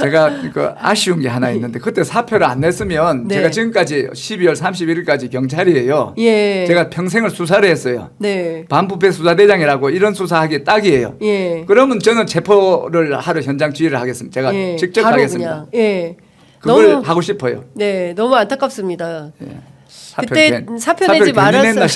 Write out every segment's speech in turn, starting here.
제가 그 아쉬운 게 하나 있는데 그때 사표를 안 냈으면 네. 제가 지금까지 12월 31일까지 경찰이에요. 예. 제가 평생을 수사를 했어요. 네. 반부패 수사대장이라고 이런 수사하기 딱이에요. 예. 그러면 저는 체포를 하러 현장 지휘를 하겠습니다. 제가 예. 직접 바로 가겠습니다. 그냥. 예. 그걸 너무 하고 싶어요. 네, 너무 안타깝습니다. 예. 그때 사표 내지 말았어요.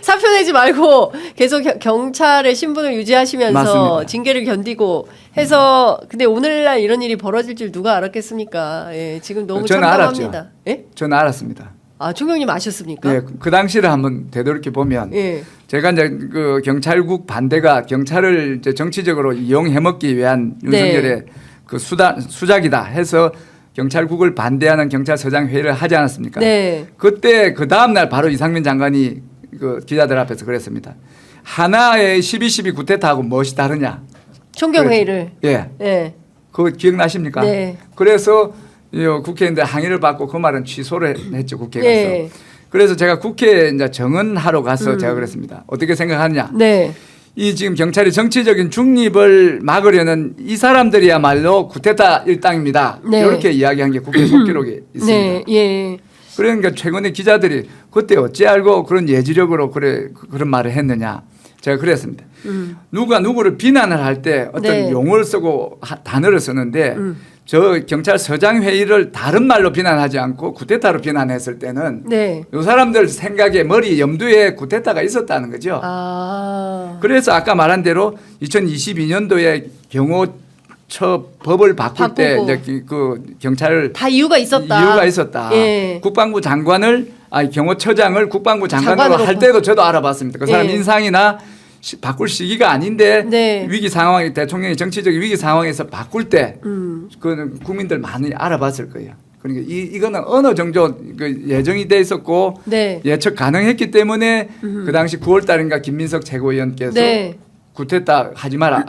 사표 내지 말고 계속 경찰의 신분을 유지하시면서 맞습니다. 징계를 견디고 해서 근데 오늘날 이런 일이 벌어질 줄 누가 알았겠습니까? 예, 지금 너무 저는 참담합니다. 알았죠. 예? 저는 알았습니다. 아, 총경님 아셨습니까? 예, 그 당시를 한번 되돌이켜 보면 예. 제가 이제 그 경찰국 반대가 경찰을 이제 정치적으로 이용해 먹기 위한 윤석열의 그 수작이다 해서 경찰국을 반대하는 경찰서장 회의를 하지 않았습니까? 네. 그때 그 다음 날 바로 이상민 장관이 그 기자들 앞에서 그랬습니다. 하나의 12.12 구태타하고 무엇이 다르냐? 총경 회의를. 예. 예. 그거 기억나십니까? 네. 그래서 국회의원들 항의를 받고 그 말은 취소를 했죠. 국회에 가서. 네. 그래서 제가 국회에 이제 정언하러 가서 제가 그랬습니다. 어떻게 생각하느냐? 네. 이 지금 경찰이 정치적인 중립을 막으려는 이 사람들이야말로 구테타 일당입니다. 네. 이렇게 이야기한 게 국회 속기록에 있습니다. 네. 예. 그러니까 최근에 기자들이 그때 어찌 알고 그런 예지력으로 그런 말을 했느냐. 제가 그랬습니다. 누가 누구를 비난을 할 때 어떤 네. 용어를 쓰고 단어를 쓰는데 저 경찰서장 회의를 다른 말로 비난하지 않고 구테타로 비난했을 때는 네. 이 사람들 생각에 머리 염두에 구테타가 있었다는 거죠. 아. 그래서 아까 말한 대로 2022년도에 경호처 법을 바꿀 때 바꾸고. 이제 그 경찰을 다 이유가 있었다. 이유가 있었다. 예. 국방부 장관을 경호처장을 국방부 장관으로 장관으로 할 때도 저도 알아봤습니다. 그 사람 예. 인상이나 바꿀 시기가 아닌데 네. 위기 상황에 대통령이 정치적인 위기 상황에서 바꿀 때 그거는 국민들 많이 알아봤을 거예요. 그러니까 이거는 어느 정도 그 예정이 돼 있었고 네. 예측 가능했기 때문에 그 당시 9월 달인가 김민석 최고위원께서 네. 구태타 하지 마라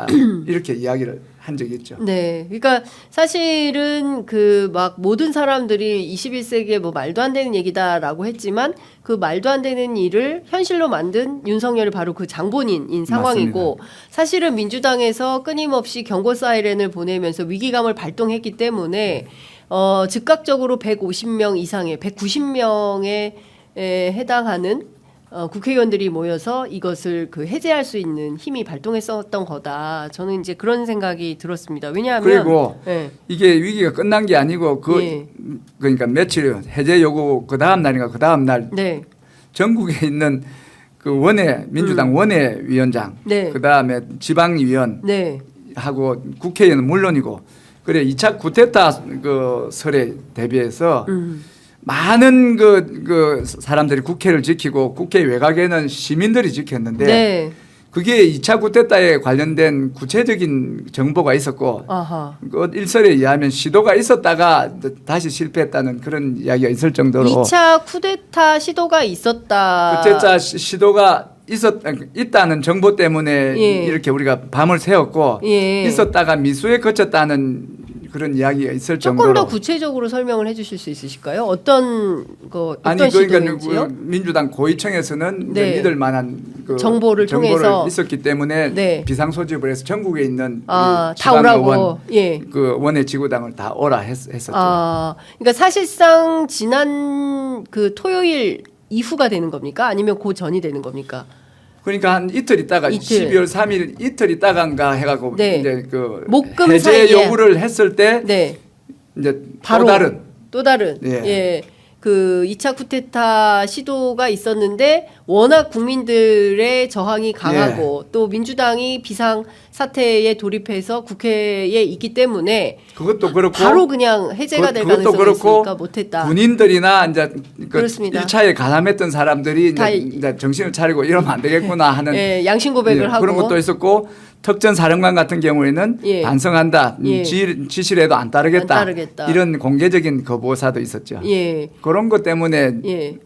이렇게 이야기를 한 적이 있죠. 네. 그러니까 사실은 그 막 모든 사람들이 21세기에 뭐 말도 안 되는 얘기다라고 했지만 그 말도 안 되는 일을 현실로 만든 윤석열이 바로 그 장본인인 상황이고 맞습니다. 사실은 민주당에서 끊임없이 경고 사이렌을 보내면서 위기감을 발동했기 때문에 즉각적으로 150명 이상의 190명에 해당하는 국회의원들이 모여서 이것을 그 해제할 수 있는 힘이 발동했었던 거다. 저는 이제 그런 생각이 들었습니다. 왜냐하면 그리고 네. 이게 위기가 끝난 게 아니고 예. 그러니까 며칠 해제 요구 그 다음 날인가 그 다음 날 네. 전국에 있는 그 원외 민주당 원외 위원장 네. 그 다음에 지방위원 네. 하고 국회의원은 물론이고 그래 2차 구테타 그 설에 대비해서 많은 그 사람들이 국회를 지키고 국회 외곽에는 시민들이 지켰는데 네. 그게 2차 구테타에 관련된 구체적인 정보가 있었고 아하. 그 일설에 의하면 시도가 있었다가 다시 실패했다는 그런 이야기가 있을 정도로 2차 쿠데타 시도가 있었다. 구테타 시도가 있다는 정보 때문에 예. 이렇게 우리가 밤을 새웠고 예. 있었다가 미수에 거쳤다는 그런 이야기가 있을 조금 정도로 더 구체적으로 설명을 해주실 수 있으실까요? 어떤 아니 그러니까 시도인지요? 민주당 고위층에서는 네. 믿을 만한 그 정보를 통해서 있었기 때문에 네. 비상 소집을 해서 전국에 있는 다 지방 오라고. 의원, 예. 그 원외 지구당을 다 오라 했었죠. 그러니까 사실상 지난 그 토요일 이후가 되는 겁니까? 아니면 그 전이 되는 겁니까? 그러니까 한 이틀 있다가 이틀. 12월 3일 이틀 있다간가 해가지고 네. 이제 그 목금 해제 사이에. 요구를 했을 때 네. 이제 바로 또 다른 예. 그 2차 쿠데타 시도가 있었는데 워낙 국민들의 저항이 강하고 또 민주당이 비상 사태에 돌입해서 국회에 있기 때문에 그것도 그렇고 바로 그냥 해제가 될 그것도 가능성이 그렇고 있으니까 못했다. 군인들이나 이제 그렇습니다. 1차에 가담했던 사람들이 다 이제 정신을 차리고 이러면 안 되겠구나 하는 예, 양심 고백을 하고 그런 것도 있었고 특전 사령관 같은 경우에는 예. 반성한다. 예. 지시라도 안 따르겠다. 안 따르겠다. 이런 공개적인 거부사도 있었죠. 예. 그런 것 때문에 예.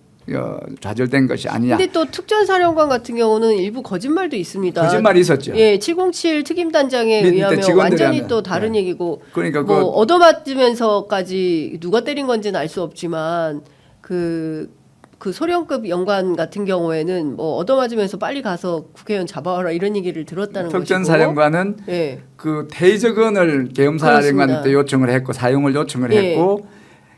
좌절된 것이 아니냐. 근데 또 특전사령관 같은 경우는 일부 거짓말도 있습니다. 거짓말이 있었죠. 예, 707 특임단장에 밑에 의하면 직원들이 완전히 하면. 또 다른 네. 얘기고 그러니까 뭐 얻어맞으면서까지 누가 때린 건지는 알 수 없지만 그 그 소령급 영관 같은 경우에는 뭐 얻어맞으면서 빨리 가서 국회의원 잡아와라 이런 얘기를 들었다는 것이고. 특전사령관은 예. 그 테이저건을 계엄사령관한테 그렇습니다. 요청을 했고 사용을 요청을 예. 했고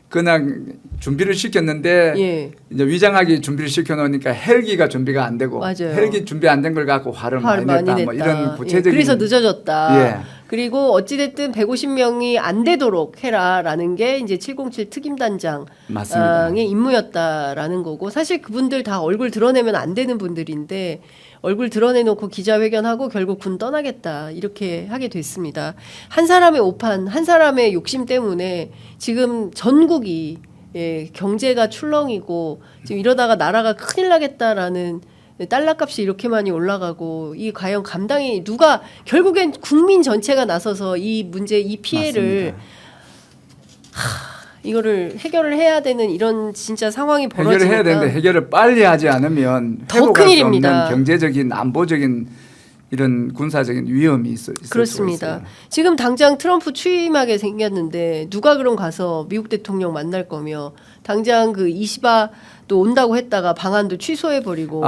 그냥 준비를 시켰는데 예. 이제 위장하기 준비를 시켜놓으니까 헬기가 준비가 안 되고 맞아요. 헬기 준비 안 된 걸 갖고 화를 화를 많이 냈다 많이 뭐 냈다. 이런 구체적인 예, 그래서 늦어졌다. 예. 그리고 어찌됐든 150명이 안 되도록 해라라는 게 이제 707 특임단장의 맞습니다. 임무였다라는 거고 사실 그분들 다 얼굴 드러내면 안 되는 분들인데 얼굴 드러내놓고 기자회견하고 결국 군 떠나겠다 이렇게 하게 됐습니다. 한 사람의 오판, 한 사람의 욕심 때문에 지금 전국이 예, 경제가 출렁이고 지금 이러다가 나라가 큰일 나겠다라는 달러값이 이렇게 많이 올라가고 이 과연 감당이 누가 결국엔 국민 전체가 나서서 이 문제 이 피해를 이거를 해결을 해야 되는 이런 진짜 상황이 벌어지니까 해결을 해야 되는데 해결을 빨리 하지 않으면 더 회복할 수 큰일입니다. 없는 경제적인 안보적인 이런 군사적인 위험이 있을 수가 그렇습니다. 있어요. 지금 당장 트럼프 취임하게 생겼는데 누가 그럼 가서 미국 대통령 만날 거며 당장 그 이시바도 온다고 했다가 방한도 취소해 버리고